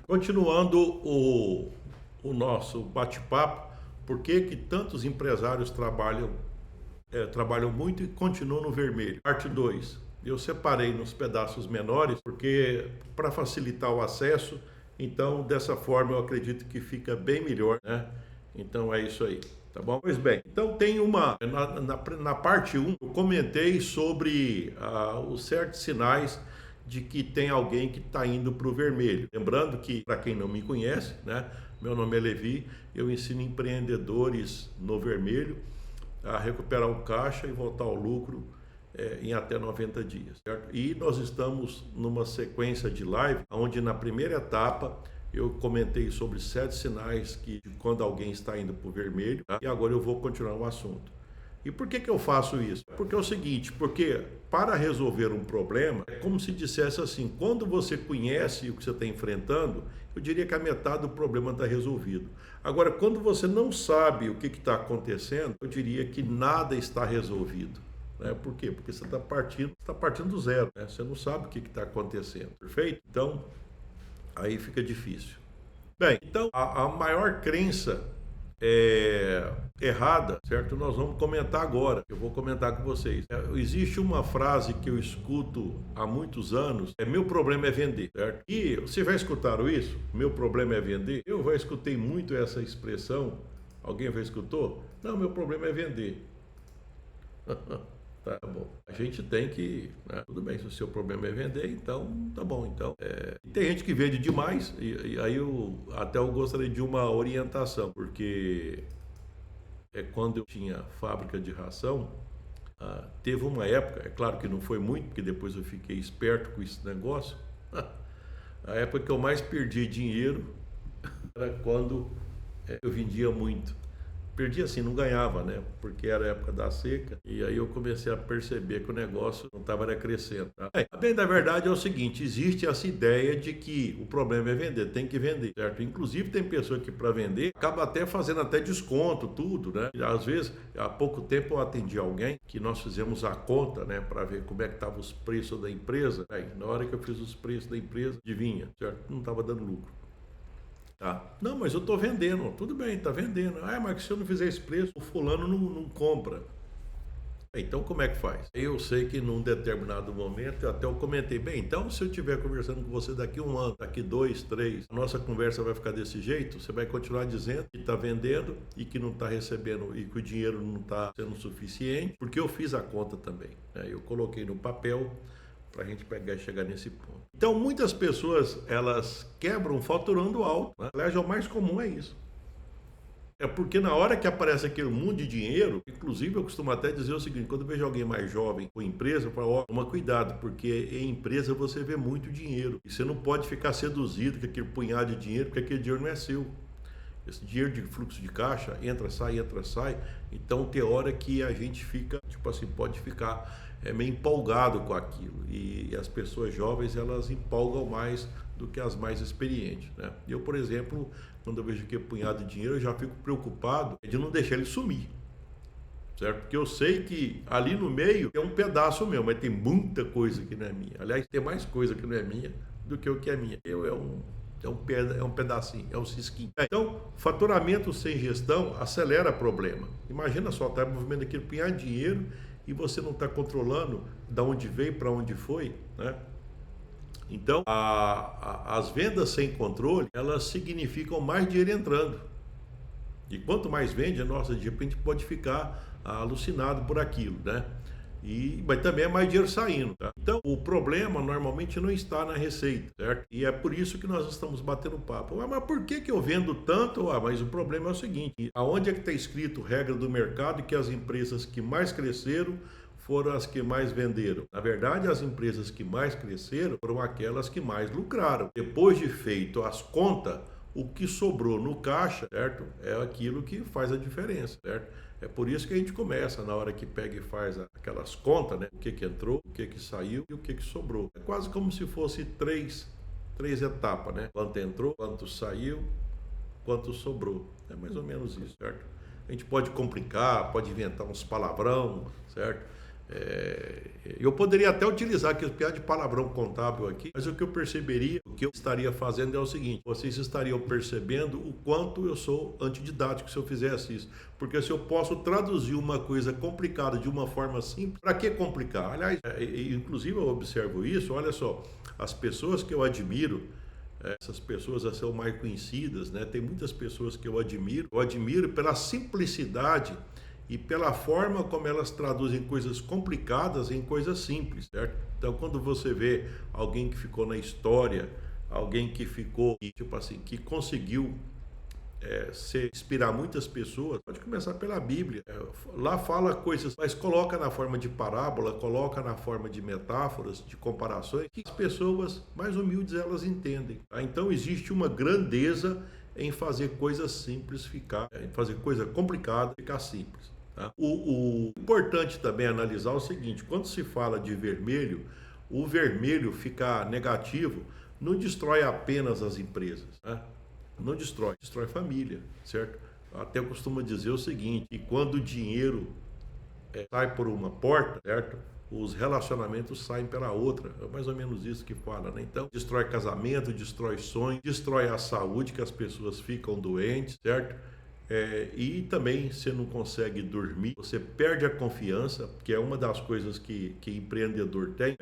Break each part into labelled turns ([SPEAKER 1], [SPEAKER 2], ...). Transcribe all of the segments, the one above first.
[SPEAKER 1] Continuando o nosso bate-papo, por que que tantos empresários trabalham muito e continuam no vermelho? Parte 2. Eu separei nos pedaços menores, porque para facilitar o acesso, então dessa forma eu acredito que fica bem melhor, né? Então é isso aí, tá bom? Pois bem, então tem na parte um eu comentei sobre os certos sinais de que tem alguém que está indo para o vermelho. Lembrando que, para quem não me conhece, né, meu nome é Levi, eu ensino empreendedores no vermelho a recuperar o caixa e voltar ao lucro em até 90 dias, certo? E nós estamos numa sequência de live, onde na primeira etapa eu comentei sobre 7 sinais de quando alguém está indo para o vermelho, tá? E agora eu vou continuar o assunto. E por que que eu faço isso? Porque é o seguinte, porque para resolver um problema, é como se dissesse assim, quando você conhece o que você está enfrentando, eu diria que a metade do problema está resolvido. Agora, quando você não sabe o que está acontecendo, eu diria que nada está resolvido. Né? Por quê? Porque você está partindo do zero, né? Você não sabe o que está acontecendo, perfeito? Então, aí fica difícil. Bem, então a maior crença errada, certo? Nós vamos comentar agora. Eu vou comentar com vocês. Existe uma frase que eu escuto há muitos anos: meu problema é vender, certo? E vocês já escutaram isso? Meu problema é vender? Eu já escutei muito essa expressão. Alguém já escutou? Não, meu problema é vender. Tá bom. A gente tem que, né? Tudo bem, se o seu problema é vender, então tá bom. Então, tem gente que vende demais, e aí eu gostaria de uma orientação, porque quando eu tinha fábrica de ração, teve uma época, é claro que não foi muito, porque depois eu fiquei esperto com esse negócio. A época que eu mais perdi dinheiro era quando eu vendia muito. Perdi assim, não ganhava, né? Porque era a época da seca. E aí eu comecei a perceber que o negócio não estava crescendo. Tá? Bem, da verdade é o seguinte, existe essa ideia de que o problema é vender, tem que vender, certo? Inclusive tem pessoa que para vender acaba até fazendo até desconto, tudo, né? E, às vezes, há pouco tempo eu atendi alguém que nós fizemos a conta, né? Para ver como é que estavam os preços da empresa. Aí, na hora que eu fiz os preços da empresa, adivinha, certo? Não estava dando lucro. Tá. Não, mas eu estou vendendo. Tudo bem, está vendendo. Mas se eu não fizer esse preço, o fulano não compra. Então como é que faz? Eu sei que num determinado momento, eu comentei, bem, então se eu estiver conversando com você daqui 1 ano, daqui 2, 3, a nossa conversa vai ficar desse jeito, você vai continuar dizendo que está vendendo e que não está recebendo e que o dinheiro não está sendo suficiente, porque eu fiz a conta também, né? Eu coloquei no papel para a gente pegar e chegar nesse ponto. Então, muitas pessoas, elas quebram faturando alto, né? Aliás, o mais comum é isso. É porque na hora que aparece aquele mundo de dinheiro, inclusive eu costumo até dizer o seguinte, quando eu vejo alguém mais jovem com empresa, eu falo, ó, toma cuidado, porque em empresa você vê muito dinheiro. E você não pode ficar seduzido com aquele punhado de dinheiro, porque aquele dinheiro não é seu. Esse dinheiro de fluxo de caixa entra, sai. Então tem hora que a gente fica, tipo assim, pode ficar meio empolgado com aquilo. E as pessoas jovens, elas empolgam mais do que as mais experientes, né? Eu, por exemplo, quando eu vejo que é punhado de dinheiro, eu já fico preocupado de não deixar ele sumir, certo? Porque eu sei que ali no meio é um pedaço meu, mas tem muita coisa que não é minha. Aliás, tem mais coisa que não é minha do que o que é minha. É um pedacinho, é um cisquinho. Então, faturamento sem gestão acelera problema. Imagina só, está movimento aqui, punhar dinheiro e você não está controlando de onde veio, para onde foi, né? Então, as vendas sem controle, elas significam mais dinheiro entrando. E quanto mais vende, nossa, de repente pode ficar alucinado por aquilo, né? Mas também é mais dinheiro saindo, tá? Então, o problema normalmente não está na receita, certo? E é por isso que nós estamos batendo papo. Mas por que eu vendo tanto? Mas o problema é o seguinte, aonde é que está escrito regra do mercado que as empresas que mais cresceram foram as que mais venderam? Na verdade, as empresas que mais cresceram foram aquelas que mais lucraram. Depois de feito as contas, o que sobrou no caixa, certo? É aquilo que faz a diferença, certo? É por isso que a gente começa na hora que pega e faz aquelas contas, né? O que entrou, o que saiu e o que sobrou. É quase como se fosse três etapas, né? Quanto entrou, quanto saiu, quanto sobrou. É mais ou menos isso, certo? A gente pode complicar, pode inventar uns palavrão, certo? Eu poderia até utilizar aquele piada de palavrão contábil aqui, mas o que eu perceberia, o que eu estaria fazendo é o seguinte: vocês estariam percebendo o quanto eu sou antididático se eu fizesse isso. Porque se eu posso traduzir uma coisa complicada de uma forma simples, para que complicar? Aliás, inclusive eu observo isso, olha só, as pessoas que eu admiro, essas pessoas são mais conhecidas, né? Tem muitas pessoas que eu admiro pela simplicidade e pela forma como elas traduzem coisas complicadas em coisas simples, certo? Então, quando você vê alguém que ficou na história, alguém que ficou, tipo assim, que conseguiu inspirar muitas pessoas, pode começar pela Bíblia. Lá fala coisas, mas coloca na forma de parábola, coloca na forma de metáforas, de comparações, que as pessoas mais humildes elas entendem. Tá? Então existe uma grandeza em fazer coisas simples em fazer coisa complicada ficar simples. Tá? O importante também é analisar o seguinte: quando se fala de vermelho, o vermelho ficar negativo não destrói apenas as empresas, né? Não destrói família, certo? Até eu costumo dizer o seguinte: que quando o dinheiro sai por uma porta, certo? Os relacionamentos saem pela outra. É mais ou menos isso que fala, né? Então, destrói casamento, destrói sonho, destrói a saúde, que as pessoas ficam doentes, certo? E também você não consegue dormir, você perde a confiança, que é uma das coisas que empreendedor tem.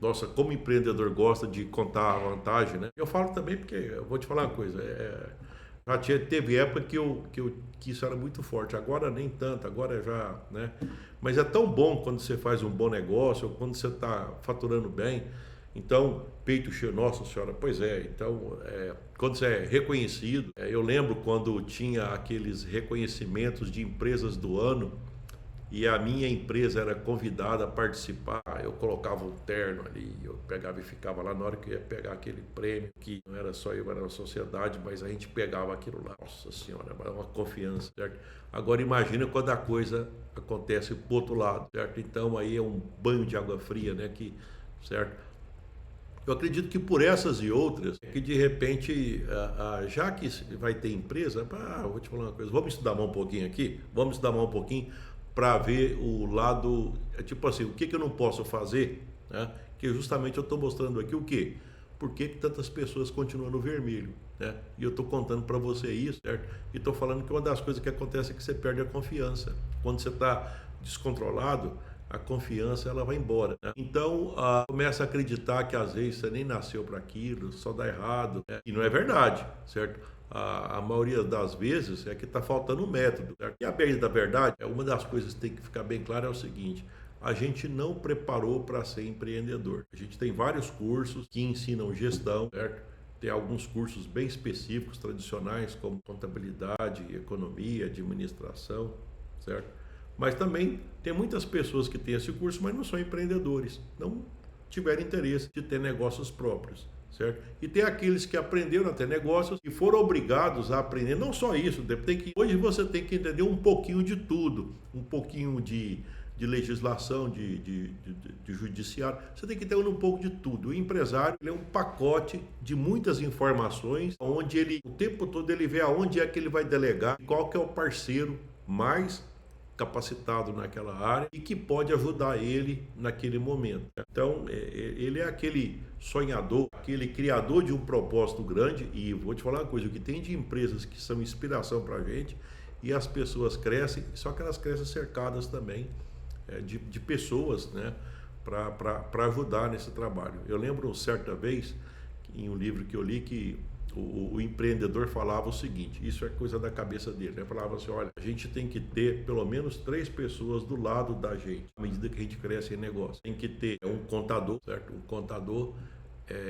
[SPEAKER 1] Nossa, como empreendedor gosta de contar a vantagem, né? Eu falo também porque, eu vou te falar uma coisa, teve época que isso era muito forte, agora nem tanto, agora já, né? Mas é tão bom quando você faz um bom negócio, ou quando você está faturando bem. Então, peito cheio, nossa senhora, pois então, quando você é reconhecido, eu lembro quando tinha aqueles reconhecimentos de empresas do ano, e a minha empresa era convidada a participar, eu colocava um terno ali, eu pegava e ficava lá na hora que eu ia pegar aquele prêmio, que não era só eu, era a sociedade, mas a gente pegava aquilo lá. Nossa senhora, era uma confiança, certo? Agora imagina quando a coisa acontece pro outro lado, certo? Então aí é um banho de água fria, né? Certo? Eu acredito que por essas e outras, que de repente, já que vai ter empresa, eu vou te falar uma coisa, vamos estudar mais um pouquinho aqui, para ver o lado, tipo assim, o que eu não posso fazer, né? Que justamente eu estou mostrando aqui o quê? Por que tantas pessoas continuam no vermelho, né? E eu estou contando para você isso, certo? E estou falando que uma das coisas que acontece é que você perde a confiança. Quando você está descontrolado, a confiança ela vai embora, né? Então começa a acreditar que às vezes você nem nasceu para aquilo, só dá errado, né? E não é verdade, certo? A maioria das vezes é que está faltando um método, certo? E a bem da verdade, uma das coisas que tem que ficar bem claro é o seguinte: a gente não preparou para ser empreendedor. A gente tem vários cursos que ensinam gestão, certo? Tem alguns cursos bem específicos, tradicionais, como contabilidade, economia, administração, certo? Mas também tem muitas pessoas que têm esse curso, mas não são empreendedores, não tiveram interesse de ter negócios próprios, certo? E tem aqueles que aprenderam a ter negócios e foram obrigados a aprender, não só isso, hoje você tem que entender um pouquinho de tudo, um pouquinho de legislação, de judiciário, você tem que ter um pouco de tudo. O empresário ele é um pacote de muitas informações, onde ele, o tempo todo, ele vê aonde é que ele vai delegar, qual que é o parceiro mais capacitado naquela área e que pode ajudar ele naquele momento. Então, ele é aquele sonhador, aquele criador de um propósito grande. E vou te falar uma coisa: o que tem de empresas que são inspiração para a gente, e as pessoas crescem, só que elas crescem cercadas também de pessoas, né, para ajudar nesse trabalho. Eu lembro certa vez, em um livro que eu li, que o empreendedor falava o seguinte: isso é coisa da cabeça dele, né? Falava assim: olha, a gente tem que ter pelo menos 3 pessoas do lado da gente, à medida que a gente cresce em negócio. Tem que ter um contador, certo? Um contador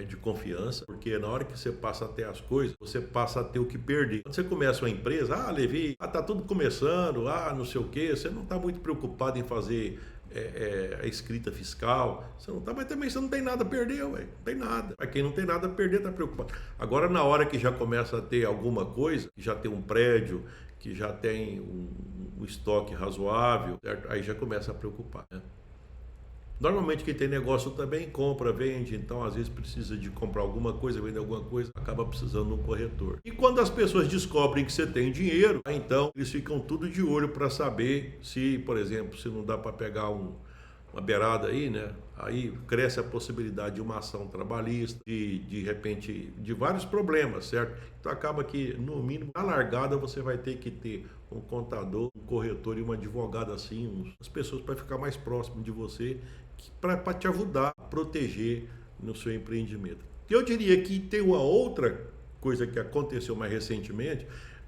[SPEAKER 1] de confiança, porque na hora que você passa a ter as coisas, você passa a ter o que perder. Quando você começa uma empresa, Levi, tá tudo começando, não sei o quê, você não está muito preocupado em fazer a escrita fiscal, você não tá, mas também você não tem nada a perder, não tem nada. Para quem não tem nada a perder, está preocupado. Agora, na hora que já começa a ter alguma coisa, que já tem um prédio, que já tem um estoque razoável, certo? Aí já começa a preocupar, né? Normalmente quem tem negócio também compra, vende, então às vezes precisa de comprar alguma coisa, vender alguma coisa, acaba precisando de um corretor. E quando as pessoas descobrem que você tem dinheiro, então eles ficam tudo de olho para saber se, por exemplo, se não dá para pegar uma beirada aí, né? Aí cresce a possibilidade de uma ação trabalhista, de repente, de vários problemas, certo? Então acaba que, no mínimo, na largada você vai ter que ter um contador, um corretor e um advogado assim, as pessoas para ficar mais próximo de você, para te ajudar a proteger no seu empreendimento. Eu diria que tem uma outra coisa que aconteceu mais recentemente,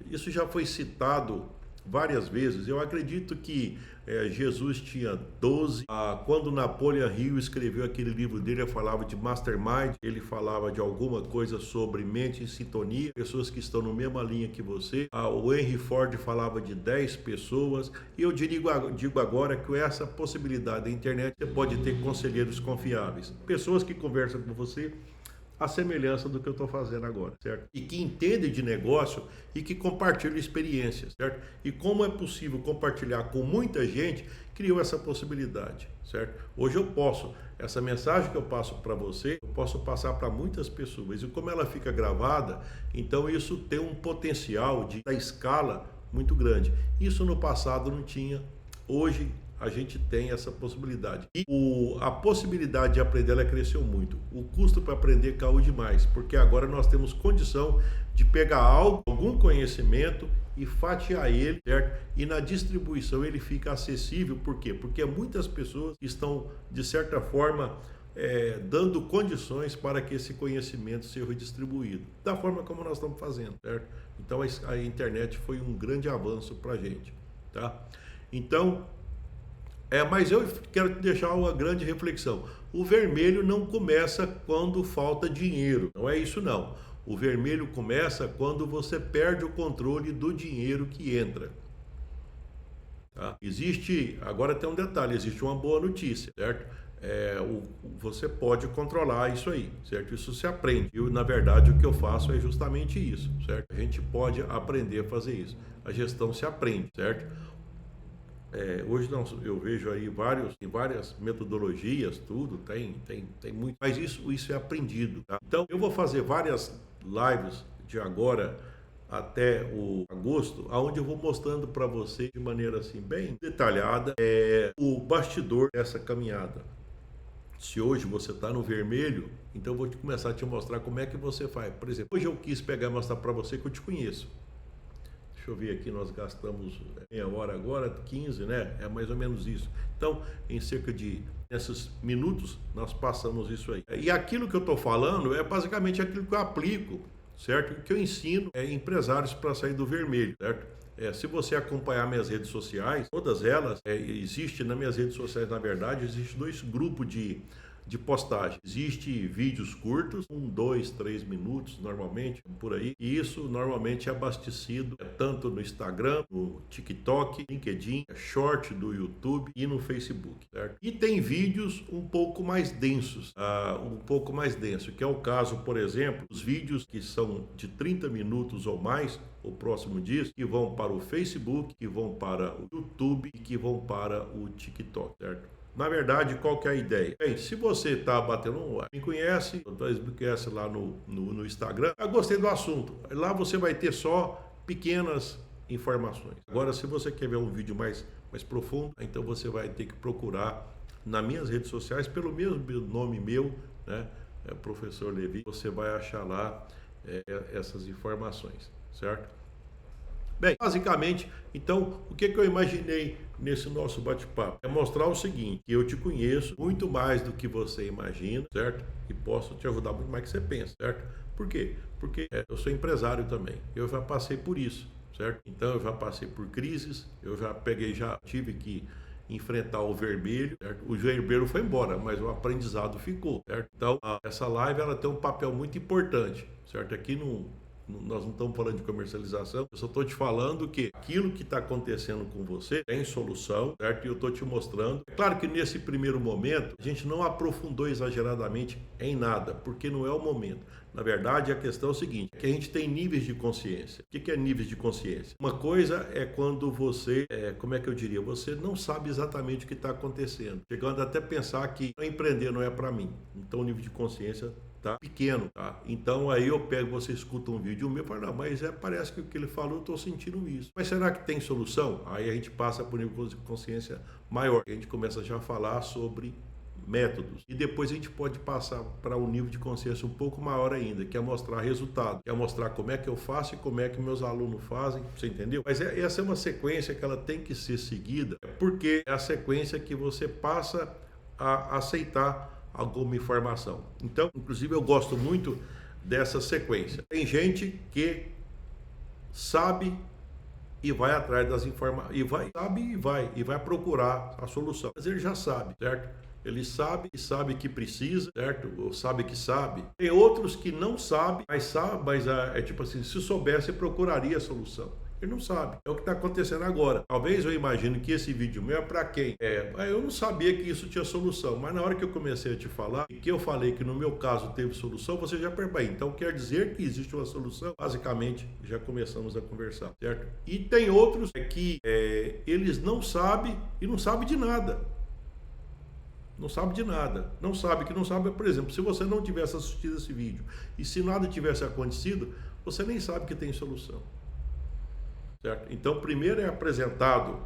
[SPEAKER 1] isso já foi citado várias vezes. Eu acredito que Jesus tinha 12. Quando Napoleon Hill escreveu aquele livro dele, ele falava de mastermind, ele falava de alguma coisa sobre mente em sintonia, pessoas que estão na mesma linha que você. O Henry Ford falava de 10 pessoas. E eu digo agora que essa possibilidade da internet, você pode ter conselheiros confiáveis, pessoas que conversam com você a semelhança do que eu estou fazendo agora, certo? E que entendem de negócio e que compartilham experiências, certo? E como é possível compartilhar com muita gente, criou essa possibilidade, certo? Hoje eu posso, essa mensagem que eu passo para você, eu posso passar para muitas pessoas. E como ela fica gravada, então isso tem um potencial da escala muito grande. Isso no passado não tinha, hoje a gente tem essa possibilidade. E a possibilidade de aprender, ela cresceu muito. O custo para aprender caiu demais, porque agora nós temos condição de pegar algum conhecimento e fatiar ele, certo? E na distribuição ele fica acessível. Por quê? Porque muitas pessoas estão, de certa forma, dando condições para que esse conhecimento seja distribuído, da forma como nós estamos fazendo, certo? Então a internet foi um grande avanço para a gente, tá? Então, mas eu quero te deixar uma grande reflexão. O vermelho não começa quando falta dinheiro. Não é isso não. O vermelho começa quando você perde o controle do dinheiro que entra. Tá? Agora tem um detalhe, existe uma boa notícia, certo? Você pode controlar isso aí, certo? Isso se aprende. E na verdade o que eu faço é justamente isso, certo? A gente pode aprender a fazer isso. A gestão se aprende, certo? Hoje eu vejo aí várias metodologias, tudo, tem muito, mas isso é aprendido, tá? Então eu vou fazer várias lives de agora até o agosto, onde eu vou mostrando para você de maneira assim bem detalhada o bastidor dessa caminhada. Se hoje você está no vermelho, então eu vou começar a te mostrar como é que você faz. Por exemplo, hoje eu quis pegar e mostrar para você que eu te conheço. Deixa eu ver aqui, nós gastamos meia hora agora, 15, né? É mais ou menos isso. Então, em cerca de nesses minutos, nós passamos isso aí. E aquilo que eu estou falando é basicamente aquilo que eu aplico, certo? Que eu ensino empresários para sair do vermelho, certo? Se você acompanhar minhas redes sociais, todas elas, existe nas minhas redes sociais, na verdade, existe 2 grupos de postagem. Existe vídeos curtos, 1, 2, 3 minutos normalmente, por aí. E isso normalmente é abastecido tanto no Instagram, no TikTok, LinkedIn, Short do YouTube e no Facebook, certo? E tem vídeos um pouco mais densos, que é o caso, por exemplo, os vídeos que são de 30 minutos ou mais, ou próximo disso, que vão para o Facebook, que vão para o YouTube e que vão para o TikTok, certo? Na verdade, qual que é a ideia? Bem, se você está me conhece lá no Instagram, eu gostei do assunto. Lá você vai ter só pequenas informações. Agora, se você quer ver um vídeo mais profundo, então você vai ter que procurar nas minhas redes sociais, pelo mesmo nome meu, né? Professor Levi, você vai achar lá essas informações, certo? Bem, basicamente, então, o que eu imaginei nesse nosso bate-papo? É mostrar o seguinte, que eu te conheço muito mais do que você imagina, certo? E posso te ajudar muito mais do que você pensa, certo? Por quê? Porque eu sou empresário também, eu já passei por isso, certo? Então, eu já passei por crises, já tive que enfrentar o vermelho, certo? O vermelho foi embora, mas o aprendizado ficou, certo? Então, essa live, ela tem um papel muito importante, certo? Aqui Nós não estamos falando de comercialização, eu só estou te falando que aquilo que está acontecendo com você tem solução, certo? E eu estou te mostrando. É claro que nesse primeiro momento, a gente não aprofundou exageradamente em nada, porque não é o momento. Na verdade, a questão é o seguinte, é que a gente tem níveis de consciência. O que é níveis de consciência? Uma coisa é quando você, como é que eu diria, você não sabe exatamente o que está acontecendo, chegando até pensar que empreender não é para mim. Então o nível de consciência tá pequeno, tá? Então aí eu pego, você escuta um vídeo meu e fala, não, mas parece que o que ele falou, eu estou sentindo isso. Mas será que tem solução? Aí a gente passa por um nível de consciência maior. A gente começa já a falar sobre métodos. E depois a gente pode passar para um nível de consciência um pouco maior ainda, que é mostrar resultado, que é mostrar como é que eu faço e como é que meus alunos fazem, você entendeu? Mas essa é uma sequência que ela tem que ser seguida, porque é a sequência que você passa a aceitar alguma informação. Então, inclusive, eu gosto muito dessa sequência. Tem gente que sabe e vai atrás das informações, e vai procurar a solução. Mas ele já sabe, certo? Ele sabe e sabe que precisa, certo? Ou sabe que sabe. Tem outros que não sabem, mas é tipo assim, se soubesse, procuraria a solução. Ele não sabe. É o que está acontecendo agora. Talvez eu imagine que esse vídeo meu é para quem? Eu não sabia que isso tinha solução, mas na hora que eu comecei a te falar, e que eu falei que no meu caso teve solução, você já percebeu. Então quer dizer que existe uma solução? Basicamente, já começamos a conversar, certo? E tem outros que eles não sabem e não sabem de nada. Não sabe de nada. Não sabe que não sabe. Por exemplo, se você não tivesse assistido esse vídeo e se nada tivesse acontecido, você nem sabe que tem solução. Certo? Então, primeiro é apresentado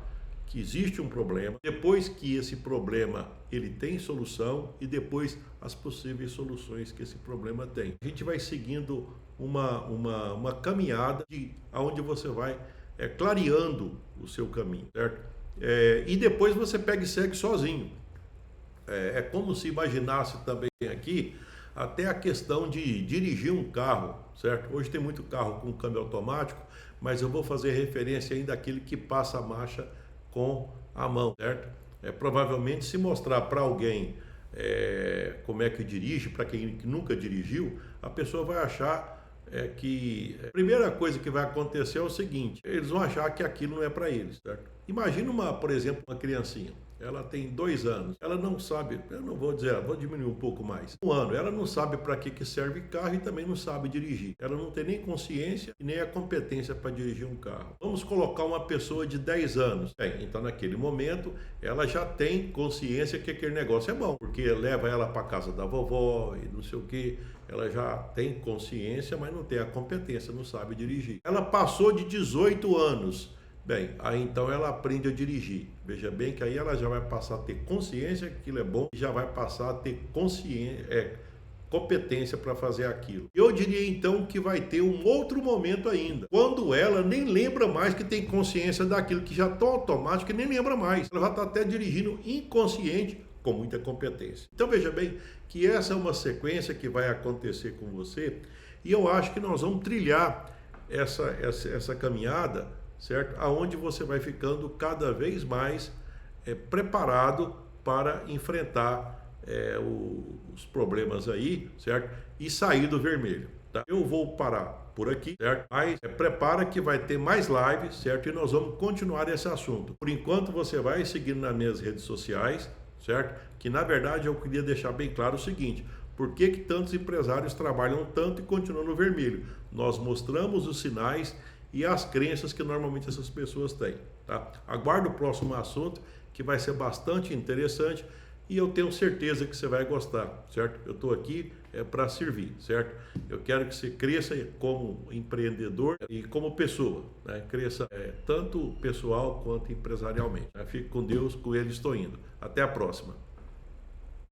[SPEAKER 1] que existe um problema, depois que esse problema ele tem solução e depois as possíveis soluções que esse problema tem. A gente vai seguindo uma caminhada onde você vai clareando o seu caminho, certo? E depois você pega e segue sozinho. É como se imaginasse também aqui até a questão de dirigir um carro, certo? Hoje tem muito carro com câmbio automático, mas eu vou fazer referência ainda àquele que passa a marcha com a mão, certo? Provavelmente se mostrar para alguém como é que dirige, para quem nunca dirigiu, a pessoa vai achar que a primeira coisa que vai acontecer é o seguinte, eles vão achar que aquilo não é para eles, certo? Imagina, por exemplo, uma criancinha. Ela tem 2 anos, ela não sabe, eu não vou dizer, vou diminuir um pouco mais. 1 ano, ela não sabe para que serve carro e também não sabe dirigir. Ela não tem nem consciência e nem a competência para dirigir um carro. Vamos colocar uma pessoa de 10 anos. Então naquele momento, ela já tem consciência que aquele negócio é bom, porque leva ela para casa da vovó e não sei o que. Ela já tem consciência, mas não tem a competência, não sabe dirigir. Ela passou de 18 anos. Bem, aí então ela aprende a dirigir. Veja bem que aí ela já vai passar a ter consciência que aquilo é bom e já vai passar a ter competência para fazer aquilo. Eu diria então que vai ter um outro momento ainda, quando ela nem lembra mais que tem consciência daquilo, que já está automático e nem lembra mais. Ela vai estar até dirigindo inconsciente com muita competência. Então veja bem que essa é uma sequência que vai acontecer com você e eu acho que nós vamos trilhar essa caminhada, certo? Aonde você vai ficando cada vez mais preparado para enfrentar os problemas aí, certo? E sair do vermelho, tá? Eu vou parar por aqui, certo? Mas prepara que vai ter mais lives, certo? E nós vamos continuar esse assunto. Por enquanto você vai seguindo nas minhas redes sociais, certo? Que na verdade eu queria deixar bem claro o seguinte: por que tantos empresários trabalham tanto e continuam no vermelho? Nós mostramos os sinais e as crenças que normalmente essas pessoas têm, tá? Aguardo o próximo assunto, que vai ser bastante interessante e eu tenho certeza que você vai gostar, certo? Eu estou aqui para servir, certo? Eu quero que você cresça como empreendedor e como pessoa, né? Cresça tanto pessoal quanto empresarialmente. Fique com Deus, com ele estou indo. Até a próxima.